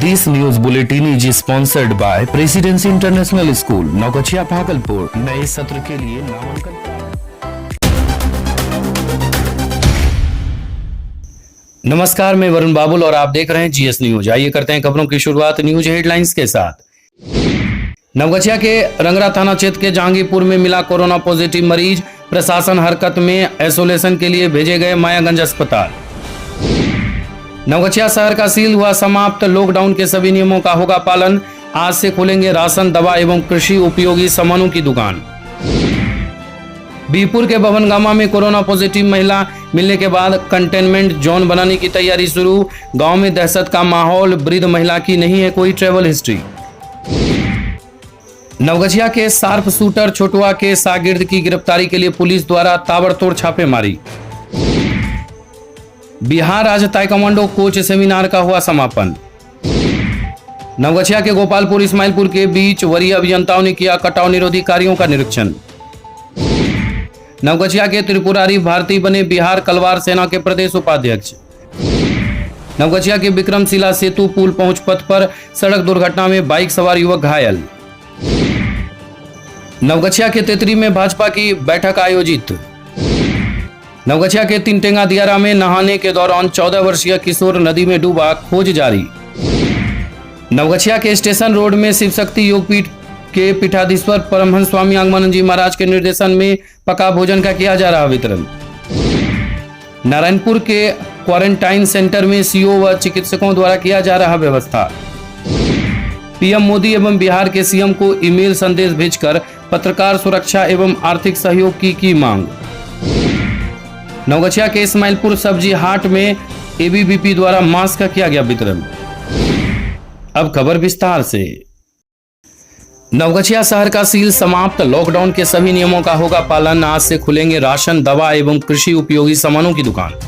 This news bulletin is sponsored by Presidency International School, Naugachhia Bhagalpur. नए सत्र के लिए नामांकन। नमस्कार, मैं वरुण बाबुल और आप देख रहे हैं जीएस न्यूज। आइए करते हैं खबरों की शुरुआत न्यूज हेडलाइंस के साथ। नवगछिया के रंगरा थाना क्षेत्र के जहांगीरपुर में मिला कोरोना पॉजिटिव मरीज, प्रशासन हरकत में, आइसोलेशन के लिए भेजे गए मायागंज अस्पताल। नवगछिया शहर का सील हुआ समाप्त, लॉकडाउन के सभी नियमों का होगा पालन। आज से खुलेंगे राशन, दवा एवं कृषि उपयोगी सामानों की दुकान। बीरपुर के भवनगामा में कोरोना पॉजिटिव महिला मिलने के बाद कंटेनमेंट जोन बनाने की तैयारी शुरू। गांव में दहशत का माहौल, वृद्ध महिला की नहीं है कोई ट्रैवल हिस्ट्री। नवगछिया के शार्प शूटर छोटुआ के शागिर्द की गिरफ्तारी के लिए पुलिस द्वारा ताबड़तोड़ छापेमारी। बिहार राज्य ताइक्वांडो कोच सेमिनार का हुआ समापन। नवगछिया के गोपालपुर इस्माइलपुर के बीच वरीय अभियंताओं ने किया कटाव निरोधी कार्यों का निरीक्षण। नवगछिया के त्रिपुरारी भारती बने बिहार कलवार सेना के प्रदेश उपाध्यक्ष। नवगछिया के विक्रमशिला सेतु पुल पहुंच पथ पर सड़क दुर्घटना में बाइक सवार युवक घायल। नवगछिया के तेतरी में भाजपा की बैठक आयोजित। नवगछिया के तिनटेंगा दियारा में नहाने के दौरान 14 वर्षीय किशोर नदी में डूबा, खोज जारी। नवगछिया के स्टेशन रोड में शिव शक्ति योगपीठ के पीठाधीश्वर परमहंस स्वामी आगमानंद जी महाराज के निर्देशन में पका भोजन का किया जा रहा वितरण। नारायणपुर के क्वारंटाइन सेंटर में सीओ व चिकित्सकों द्वारा किया जा रहा व्यवस्था। पीएम मोदी एवं बिहार के सीएम को ईमेल संदेश भेजकर पत्रकार सुरक्षा एवं आर्थिक सहयोग की मांग। नवगछिया के इस्माइलपुर सब्जी हाट में एबीवीपी द्वारा मास्क का किया गया वितरण। अब खबर विस्तार से। नवगछिया शहर का सील समाप्त, लॉकडाउन के सभी नियमों का होगा पालन। आज से खुलेंगे राशन, दवा एवं कृषि उपयोगी सामानों की दुकान।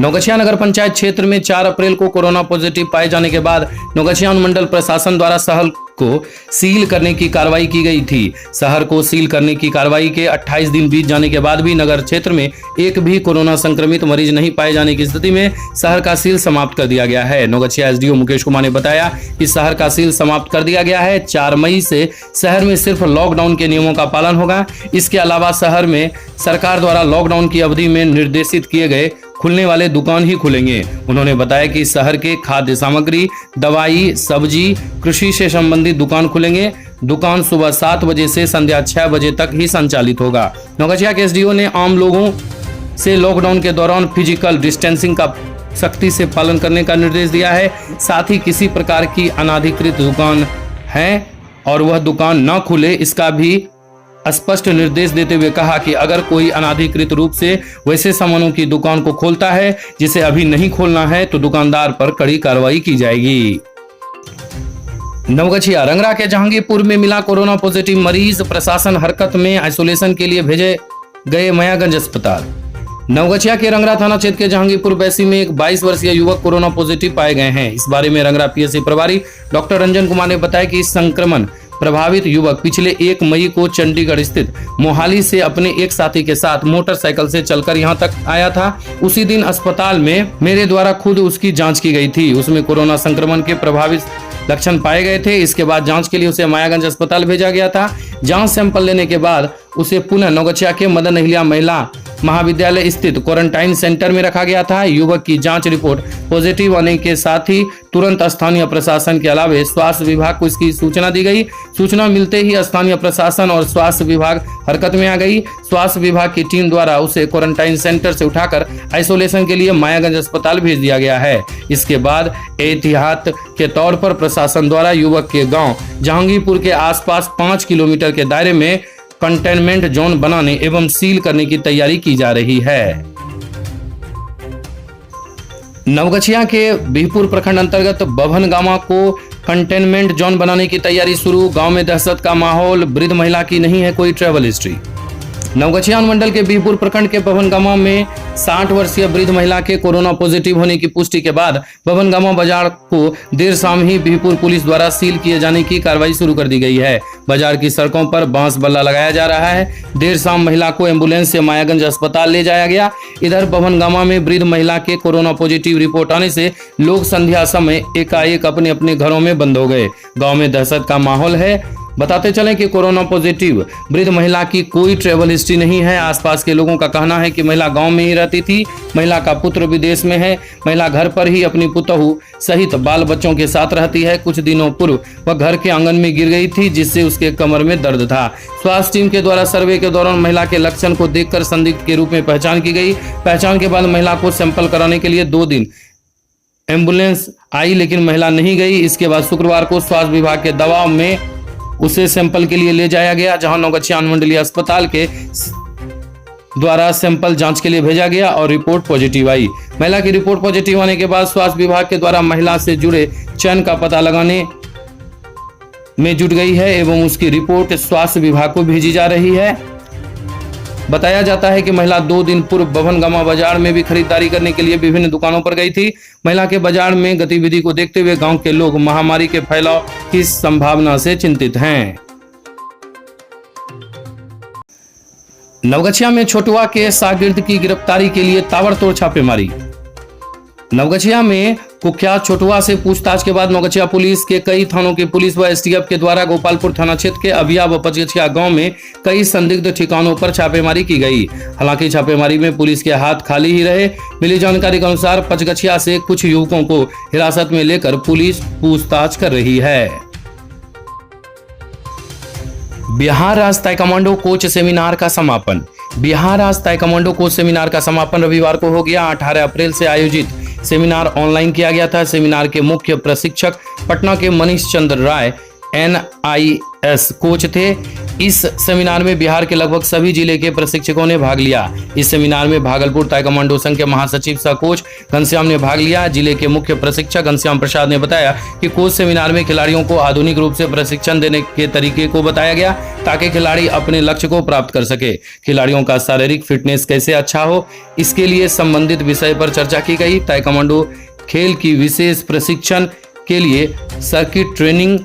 नवगछिया नगर पंचायत क्षेत्र में 4 अप्रैल को कोरोना पॉजिटिव पाए जाने के बाद नवगछिया अनुमंडल प्रशासन द्वारा शहर को सील करने की कार्रवाई की गई थी। शहर को सील करने की कार्रवाई के 28 दिन बीत जाने के बाद भी नगर क्षेत्र में एक भी कोरोना संक्रमित मरीज नहीं पाए जाने की स्थिति में शहर का सील समाप्त कर दिया गया है। नवगछिया एसडीओ मुकेश कुमार ने बताया कि शहर का सील समाप्त कर दिया गया है। 4 मई से शहर में सिर्फ लॉकडाउन के नियमों का पालन होगा। इसके अलावा शहर में सरकार द्वारा लॉकडाउन की अवधि में निर्देशित किए गए खुलने वाले दुकान ही खुलेंगे। उन्होंने बताया कि शहर के खाद्य सामग्री, दवाई, सब्जी, कृषि से संबंधित दुकान खुलेंगे। दुकान सुबह 7 बजे से संध्या 6 बजे तक ही संचालित होगा। नवगछिया के एसडीओ ने आम लोगों से लॉकडाउन के दौरान फिजिकल डिस्टेंसिंग का सख्ती से पालन करने का निर्देश दिया है। साथ ही किसी प्रकार की अनाधिकृत दुकान है और वह दुकान न खुले, इसका भी स्पष्ट निर्देश देते हुए कहा कि अगर कोई अनाधिकृत रूप से वैसे सामानों की दुकान को खोलता है जिसे अभी नहीं खोलना है तो दुकानदार पर कड़ी कार्रवाई की जाएगी। नवगछिया रंगरा के जहांगीरपुर में मिला कोरोना पॉजिटिव मरीज, प्रशासन हरकत में, आइसोलेशन के लिए भेजे गए मायागंज अस्पताल। नवगछिया के रंगरा थाना क्षेत्र के जहांगीरपुर बैसी में एक 22 वर्षीय युवक कोरोना पॉजिटिव पाए गए हैं। इस बारे में रंगरा पीएससी प्रभारी डॉक्टर रंजन कुमार ने बताया कि इस संक्रमण प्रभावित युवक पिछले 1 मई को चंडीगढ़ स्थित मोहाली से अपने एक साथी के साथ मोटरसाइकिल से चलकर यहां तक आया था। उसी दिन अस्पताल में मेरे द्वारा खुद उसकी जांच की गई थी। उसमें कोरोना संक्रमण के प्रभावित लक्षण पाए गए थे। इसके बाद जांच के लिए उसे मायागंज अस्पताल भेजा गया था। जांच सैंपल लेने के बाद उसे पुनः नवगछिया के मदन अहिल्या महिला महाविद्यालय स्थित क्वारंटाइन सेंटर में रखा गया था। युवक की जांच रिपोर्ट पॉजिटिव आने के साथ ही तुरंत स्थानीय प्रशासन के अलावा स्वास्थ्य विभाग को इसकी सूचना दी गई। सूचना मिलते ही स्थानीय प्रशासन और स्वास्थ्य विभाग हरकत में आ गई। स्वास्थ्य विभाग की टीम द्वारा उसे क्वारंटाइन सेंटर से उठाकर आइसोलेशन के लिए मायागंज अस्पताल भेज दिया गया है। इसके बाद एहतियात के तौर पर प्रशासन द्वारा युवक के गाँव जहांगीरपुर के आसपास 5 किलोमीटर के दायरे में कंटेनमेंट जोन बनाने एवं सील करने की तैयारी की जा रही है। नवगछिया के बीरपुर प्रखंड अंतर्गत भवनगामा को कंटेनमेंट जोन बनाने की तैयारी शुरू। गांव में दहशत का माहौल, वृद्ध महिला की नहीं है कोई ट्रैवल हिस्ट्री। नवगछिया अनुमंडल के बीहपुर प्रखंड के भवनगामा में 60 वर्षीय वृद्ध महिला के कोरोना पॉजिटिव होने की पुष्टि के बाद भवनगामा बाजार को देर शाम ही बीहपुर पुलिस द्वारा सील किए जाने की कार्रवाई शुरू कर दी गई है। बाजार की सड़कों पर बांस बल्ला लगाया जा रहा है। देर शाम महिला को एम्बुलेंस से मायागंज अस्पताल ले जाया गया। इधर भवनगामा में वृद्ध महिला के कोरोना पॉजिटिव रिपोर्ट आने से लोग संध्या समय एकाएक अपने अपने घरों में बंद हो गए। गाँव में दहशत का माहौल है। बताते चलें कि कोरोना पॉजिटिव वृद्ध महिला की कोई ट्रैवल हिस्ट्री नहीं है। आसपास के लोगों का कहना है कि महिला गांव में ही रहती थी। महिला का पुत्र विदेश में है। महिला घर पर ही अपनी पुतहू सहित बाल बच्चों के साथ रहती है। कुछ दिनों पूर्व वह घर के आंगन में गिर गई थी, जिससे उसके कमर में दर्द था। स्वास्थ्य टीम के द्वारा सर्वे के दौरान महिला के लक्षण को देखकर संदिग्ध के रूप में पहचान की गई। पहचान के बाद महिला को सैंपल कराने के लिए 2 दिन एम्बुलेंस आई, लेकिन महिला नहीं गई। इसके बाद शुक्रवार को स्वास्थ्य विभाग के दबाव में उसे सैंपल के लिए ले जाया गया, जहां नवगछिया अनुमंडलीय अस्पताल के द्वारा सैंपल जांच के लिए भेजा गया और रिपोर्ट पॉजिटिव आई। महिला की रिपोर्ट पॉजिटिव आने के बाद स्वास्थ्य विभाग के द्वारा महिला से जुड़े चयन का पता लगाने में जुट गई है एवं उसकी रिपोर्ट स्वास्थ्य विभाग को भेजी जा रही है। बताया जाता है कि महिला 2 दिन पूर्व भवनगामा बाजार में भी खरीदारी करने के लिए विभिन्न दुकानों पर गई थी। महिला के बाजार में गतिविधि को देखते हुए गांव के लोग महामारी के फैलाव की संभावना से चिंतित हैं। नवगछिया में छोटुआ के शागिर्द की गिरफ्तारी के लिए ताबड़तोड़ छापेमारी। नवगछिया में कुख्यात छोटुआ से पूछताछ के बाद नवगछिया पुलिस के कई थानों की पुलिस व एसटीएफ के द्वारा गोपालपुर थाना क्षेत्र के अबिया व पचगछिया गांव में कई संदिग्ध ठिकानों पर छापेमारी की गई। हालांकि छापेमारी में पुलिस के हाथ खाली ही रहे। मिली जानकारी के अनुसार पचगछिया से कुछ युवकों को हिरासत में लेकर पुलिस पूछताछ कर रही है। बिहार राज्य ताइक्वांडो कोच सेमिनार का समापन। बिहार राज्य ताइक्वांडो कोच सेमिनार का समापन रविवार को हो गया। 18 अप्रैल से आयोजित सेमिनार ऑनलाइन किया गया था। सेमिनार के मुख्य प्रशिक्षक पटना के मनीष चंद्र राय NIS कोच थे। इस सेमिनार में बिहार के लगभग सभी जिले के प्रशिक्षकों ने भाग लिया। इस सेमिनार में भागलपुर ताइक्वांडो संघ के महासचिव सह कोच घनश्याम ने भाग लिया। जिले के मुख्य प्रशिक्षक घनश्याम प्रसाद ने बताया कि कोच सेमिनार में खिलाड़ियों को आधुनिक रूप से प्रशिक्षण देने के तरीके को बताया गया, ताकि खिलाड़ी अपने लक्ष्य को प्राप्त कर सके। खिलाड़ियों का शारीरिक फिटनेस कैसे अच्छा हो, इसके लिए संबंधित विषय पर चर्चा की गई। ताइक्वांडो खेल की विशेष प्रशिक्षण के लिए सर्किट ट्रेनिंग,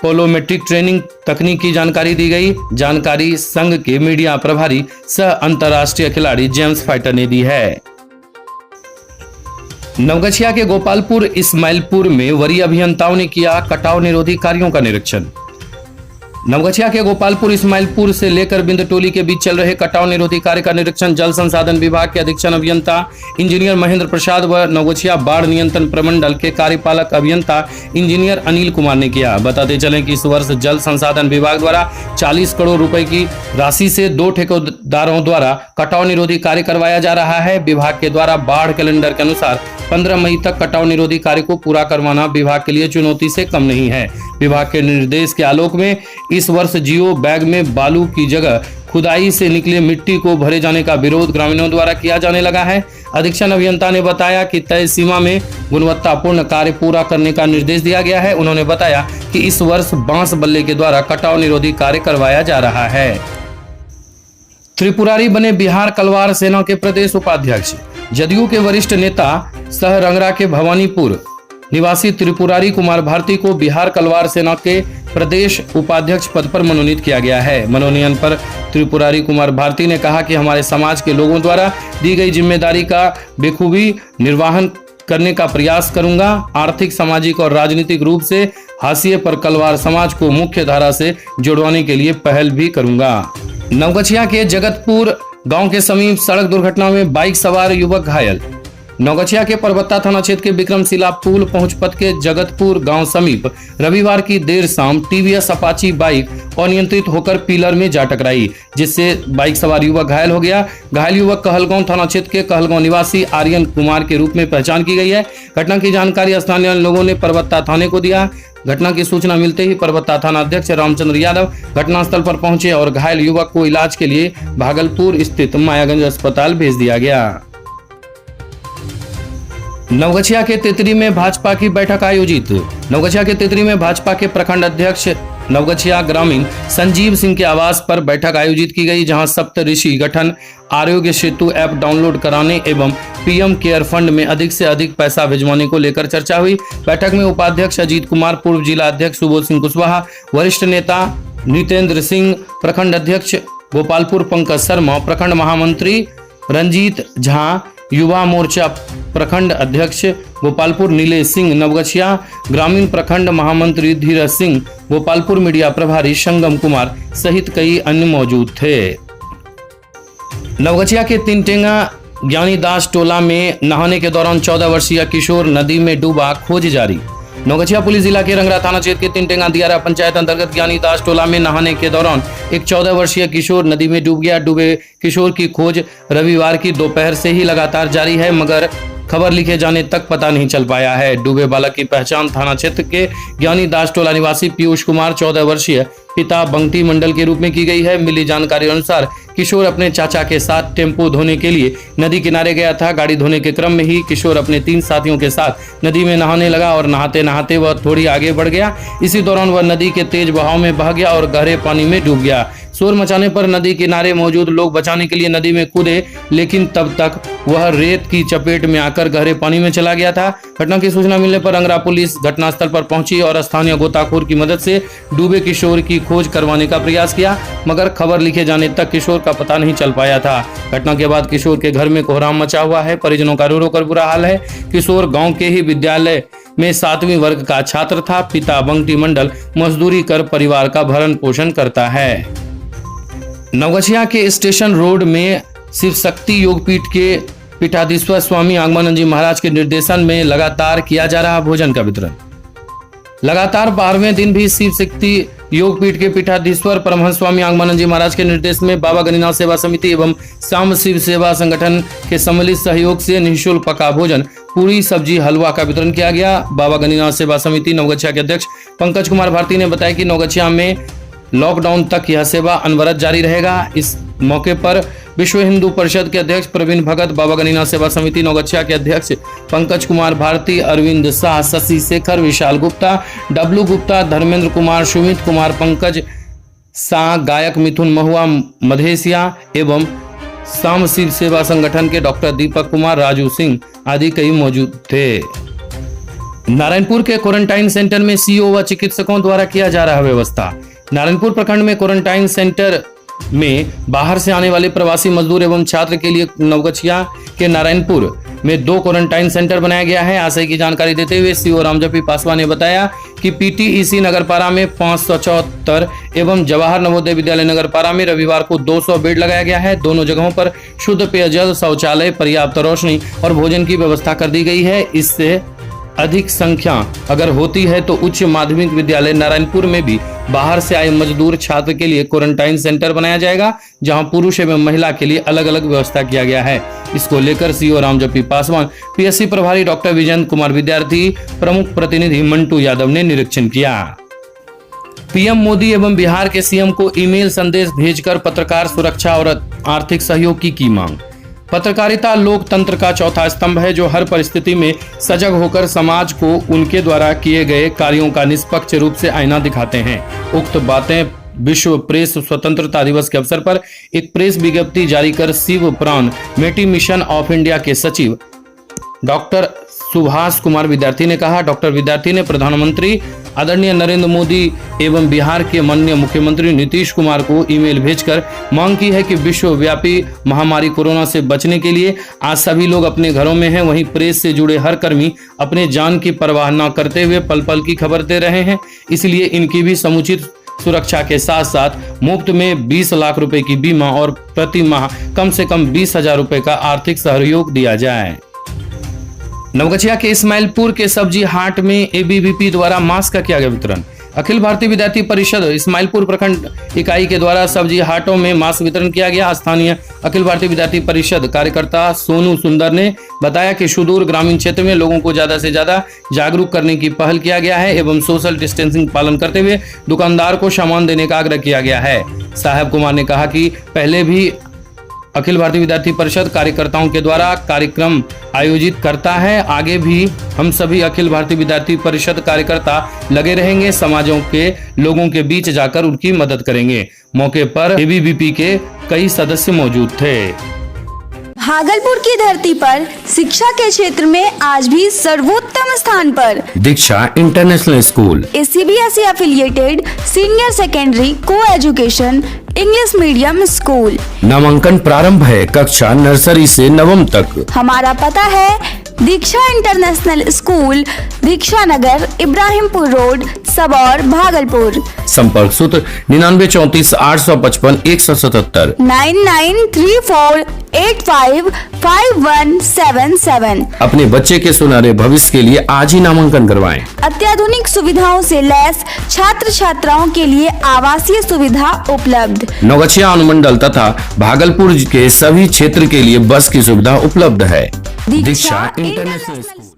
पोलोमेट्रिक ट्रेनिंग, तकनीक की जानकारी दी गई। जानकारी संघ के मीडिया प्रभारी सह अंतर्राष्ट्रीय खिलाड़ी जेम्स फाइटर ने दी है। नवगछिया के गोपालपुर इस्माइलपुर में वरीय अभियंताओं ने किया कटाव निरोधी कार्यों का निरीक्षण। नवगछिया के गोपालपुर इस्माइलपुर से लेकर बिंदटोली के बीच चल रहे कटाव निरोधी कार्य का निरीक्षण जल संसाधन विभाग के अधीक्षण अभियंता इंजीनियर महेंद्र प्रसाद व नवगछिया बाढ़ नियंत्रण प्रमंडल के कार्यपालक अभियंता इंजीनियर अनिल कुमार ने किया। बताते चलें कि इस वर्ष जल संसाधन विभाग द्वारा 40 करोड़ रुपए की राशि से 2 ठेकेदारों द्वारा कटाव निरोधी कार्य करवाया जा रहा है। विभाग के द्वारा बाढ़ कैलेंडर के अनुसार 15 मई तक कटाव निरोधी कार्य को पूरा करवाना विभाग के लिए चुनौती से कम नहीं है। विभाग के निर्देश के आलोक में इस वर्ष जियो बैग में बालू की जगह खुदाई से निकले मिट्टी को भरे जाने का विरोध ग्रामीणों द्वारा किया जाने लगा है। अधीक्षण अभियंता ने बताया कि तय सीमा में गुणवत्तापूर्ण कार्य पूरा करने का निर्देश दिया गया है। उन्होंने बताया कि इस वर्ष बांस बल्ले के द्वारा कटाव निरोधी कार्य करवाया जा रहा है। त्रिपुरारी बने बिहार कलवार सेना के प्रदेश उपाध्यक्ष। जदयू के वरिष्ठ नेता सह रंगरा के भवानीपुर निवासी त्रिपुरारी कुमार भारती को बिहार कलवार सेना के प्रदेश उपाध्यक्ष पद पर मनोनीत किया गया है। मनोनयन पर त्रिपुरारी कुमार भारती ने कहा कि हमारे समाज के लोगों द्वारा दी गई जिम्मेदारी का बेखूबी निर्वहन करने का प्रयास करूंगा। आर्थिक, सामाजिक और राजनीतिक रूप से हाशिए पर कलवार समाज को मुख्य धारा से जुड़वाने के लिए पहल भी करूंगा। नवगछिया के जगतपुर गांव के समीप सड़क दुर्घटना में बाइक सवार युवक घायल। नवगछिया के परबत्ता थाना क्षेत्र के विक्रमशिला पुल पहुंच पथ के जगतपुर गांव समीप रविवार की देर शाम टीवीएस अपाची बाइक अनियंत्रित होकर पिलर में जा टकराई, जिससे बाइक सवार युवक घायल हो गया। घायल युवक कहलगांव थाना क्षेत्र के कहलगांव निवासी आर्यन कुमार के रूप में पहचान की गई है। घटना की जानकारी स्थानीय लोगों ने परबत्ता थाने को दिया। घटना की सूचना मिलते ही परबत्ता थाना अध्यक्ष रामचंद्र यादव घटनास्थल पर पहुंचे और घायल युवक को इलाज के लिए भागलपुर स्थित मायागंज अस्पताल भेज दिया गया। नवगछिया के तेतरी में भाजपा की बैठक आयोजित। नवगछिया के तेतरी में भाजपा के प्रखंड अध्यक्ष नवगछिया ग्रामीण संजीव सिंह के आवास पर बैठक आयोजित की गई, जहां सप्तऋषि गठन, आरोग्य सेतु ऐप डाउनलोड कराने एवं पीएम केयर फंड में अधिक से अधिक पैसा भिजवाने को लेकर चर्चा हुई। बैठक में उपाध्यक्ष अजीत कुमार, पूर्व जिला अध्यक्ष सुबोध सिंह कुशवाहा, वरिष्ठ नेता नितेंद्र सिंह, प्रखंड अध्यक्ष गोपालपुर पंकज शर्मा, प्रखंड महामंत्री रंजीत झा, युवा मोर्चा प्रखंड अध्यक्ष गोपालपुर नीलेश सिंह, नवगछिया ग्रामीण प्रखंड महामंत्री धीरज सिंह, गोपालपुर मीडिया प्रभारी संगम कुमार सहित कई अन्य मौजूद थे। नवगछिया के तिनटेंगा ज्ञानीदास टोला में नहाने के दौरान 14 वर्षीय किशोर नदी में डूबा, खोज जारी। नवगछिया पुलिस जिला के रंगरा थाना क्षेत्र के तिनटेंगा दियारा पंचायत अंतर्गत ज्ञानीदास टोला में नहाने के दौरान एक 14 वर्षीय किशोर नदी में डूब गया। डूबे किशोर की खोज रविवार की दोपहर से ही लगातार जारी है, मगर खबर लिखे जाने तक पता नहीं चल पाया है। डूबे बालक की पहचान थाना क्षेत्र के ज्ञानीदास टोला निवासी पीयूष कुमार 14 वर्षीय पिता बंटी मंडल के रूप में की गई है। मिली जानकारी अनुसार किशोर अपने चाचा के साथ टेम्पो धोने के लिए नदी किनारे गया था। गाड़ी धोने के क्रम में ही किशोर अपने 3 साथियों के साथ नदी में नहाने लगा और नहाते नहाते वह थोड़ी आगे बढ़ गया। इसी दौरान वह नदी के तेज बहाव में बह गया और गहरे पानी में डूब गया। शोर मचाने पर नदी किनारे मौजूद लोग बचाने के लिए नदी में कूदे, लेकिन तब तक वह रेत की चपेट में आकर गहरे पानी में चला गया था। घटना की सूचना मिलने पर रंगरा पुलिस घटनास्थल पर पहुंची और स्थानीय गोताखोर की मदद से डूबे किशोर की खोज करवाने का प्रयास किया, मगर खबर लिखे जाने तक किशोर का पता नहीं चल पाया था। घटना के बाद किशोर के घर में कोहराम मचा हुआ है। परिजनों का रो रो कर बुरा हाल है। किशोर गाँव के ही विद्यालय में 7वीं वर्ग का छात्र था। पिता बंटी मंडल मजदूरी कर परिवार का भरण पोषण करता है। नवगछिया के स्टेशन रोड में शिव शक्ति योगपीठ के पीठाधीश्वर स्वामी आगमनंद जी महाराज के निर्देशन में लगातार किया जा रहा भोजन का वितरण। लगातार 12वें दिन भी शिव शक्ति योगपीठ के पीठाधीश्वर परमहंस स्वामी आगमनंद जी महाराज के निर्देश में बाबा गणिनाथ सेवा समिति एवं शाम शिव सेवा संगठन के सम्मिलित सहयोग से निःशुल्क पका भोजन, पूरी सब्जी, हलवा का वितरण किया गया। बाबा गणिनाथ सेवा समिति नवगछिया के अध्यक्ष पंकज कुमार भारती ने बताया कि नवगछिया में लॉकडाउन तक यह सेवा अनवरत जारी रहेगा। इस मौके पर विश्व हिंदू परिषद के अध्यक्ष प्रवीण भगत, बाबा गणिनाथ सेवा समिति नवगछिया के अध्यक्ष पंकज कुमार भारती, अरविंद शाह, शशि शेखर, विशाल गुप्ता, डब्लू गुप्ता, धर्मेंद्र कुमार, सुमित कुमार, पंकज शाह, गायक मिथुन महुआ मधेसिया एवं शाम शिव सेवा संगठन के डॉक्टर दीपक कुमार, राजू सिंह आदि कई मौजूद थे। नारायणपुर के क्वारंटाइन सेंटर में सीओ व चिकित्सकों द्वारा किया जा रहा व्यवस्था। नारायणपुर प्रखंड में क्वारंटाइन सेंटर में बाहर से आने वाले प्रवासी मजदूर एवं छात्र के लिए नवगछिया के नारायणपुर में 2 क्वारंटाइन सेंटर बनाया गया है। आशय की जानकारी देते हुए सीओ रामजपी पासवान ने बताया कि पीटीईसी नगरपारा में 574 एवं जवाहर नवोदय विद्यालय नगरपारा में रविवार को 200 बेड लगाया गया है। दोनों जगहों पर शुद्ध पेयजल, शौचालय, पर्याप्त रोशनी और भोजन की व्यवस्था कर दी गई है। इससे अधिक संख्या अगर होती है तो उच्च माध्यमिक विद्यालय नारायणपुर में भी बाहर से आए मजदूर छात्र के लिए क्वारंटाइन सेंटर बनाया जाएगा, जहां पुरुष एवं महिला के लिए अलग अलग व्यवस्था किया गया है। इसको लेकर सीओ रामजपी पासवान, पीएससी प्रभारी डॉक्टर विजयंत कुमार विद्यार्थी, प्रमुख प्रतिनिधि मंटू यादव ने निरीक्षण किया। पीएम मोदी एवं बिहार के सीएम को ईमेल संदेश भेजकर पत्रकार सुरक्षा और आर्थिक सहयोग की मांग। पत्रकारिता लोकतंत्र का चौथा स्तंभ है, जो हर परिस्थिति में सजग होकर समाज को उनके द्वारा किए गए कार्यों का निष्पक्ष रूप से आईना दिखाते हैं। उक्त बातें विश्व प्रेस स्वतंत्रता दिवस के अवसर पर एक प्रेस विज्ञप्ति जारी कर शिव प्राण मेटी मिशन ऑफ इंडिया के सचिव डॉक्टर सुभाष कुमार विद्यार्थी ने कहा। डॉक्टर विद्यार्थी ने प्रधानमंत्री आदरणीय नरेंद्र मोदी एवं बिहार के माननीय मुख्यमंत्री नीतीश कुमार को ईमेल भेजकर मांग की है कि विश्वव्यापी महामारी कोरोना से बचने के लिए आज सभी लोग अपने घरों में हैं। वहीं प्रेस से जुड़े हर कर्मी अपने जान की परवाह न करते हुए पल पल की खबर दे रहे हैं, इसलिए इनकी भी समुचित सुरक्षा के साथ साथ मुफ्त में 20 लाख रुपए की बीमा और प्रति माह कम से कम 20,000 रुपए का आर्थिक सहयोग दिया जाए। नवगछिया के इस्माइलपुर के सब्जी हाट में एबीवीपी द्वारा मास्क का किया गया वितरण। अखिल भारतीय विद्यार्थी परिषद इस्माइलपुर प्रखंड इकाई के द्वारा सब्जी हाटों में मास्क वितरण किया गया। स्थानीय अखिल भारतीय विद्यार्थी परिषद कार्यकर्ता सोनू सुंदर ने बताया कि सुदूर ग्रामीण क्षेत्र में लोगों को ज्यादा से ज्यादा जागरूक करने की पहल किया गया है एवं सोशल डिस्टेंसिंग पालन करते हुए दुकानदार को सामान देने का आग्रह किया गया है। साहब कुमार ने कहा कि पहले भी अखिल भारतीय विद्यार्थी परिषद कार्यकर्ताओं के द्वारा कार्यक्रम आयोजित करता है। आगे भी हम सभी अखिल भारतीय विद्यार्थी परिषद कार्यकर्ता लगे रहेंगे, समाजों के लोगों के बीच जाकर उनकी मदद करेंगे। मौके पर एबीवीपी के कई सदस्य मौजूद थे। भागलपुर की धरती पर शिक्षा के क्षेत्र में आज भी सर्वोत्तम स्थान पर Diksha international school, CBSE affiliated senior secondary co education English medium school. नामांकन प्रारंभ है कक्षा नर्सरी से नवम तक। हमारा पता है दीक्षा इंटरनेशनल स्कूल, दीक्षा नगर, इब्राहिमपुर रोड, सबौर, भागलपुर। संपर्क सूत्र 9934 855 177 9934855177। अपने बच्चे के सुनहरे भविष्य के लिए आज ही नामांकन करवाएं। अत्याधुनिक सुविधाओं से लैस छात्र छात्राओं के लिए आवासीय सुविधा उपलब्ध। नौगछिया अनुमंडल तथा भागलपुर के सभी क्षेत्र के लिए बस की सुविधा उपलब्ध है। दीक्षा इंटरनेशनल स्कूल।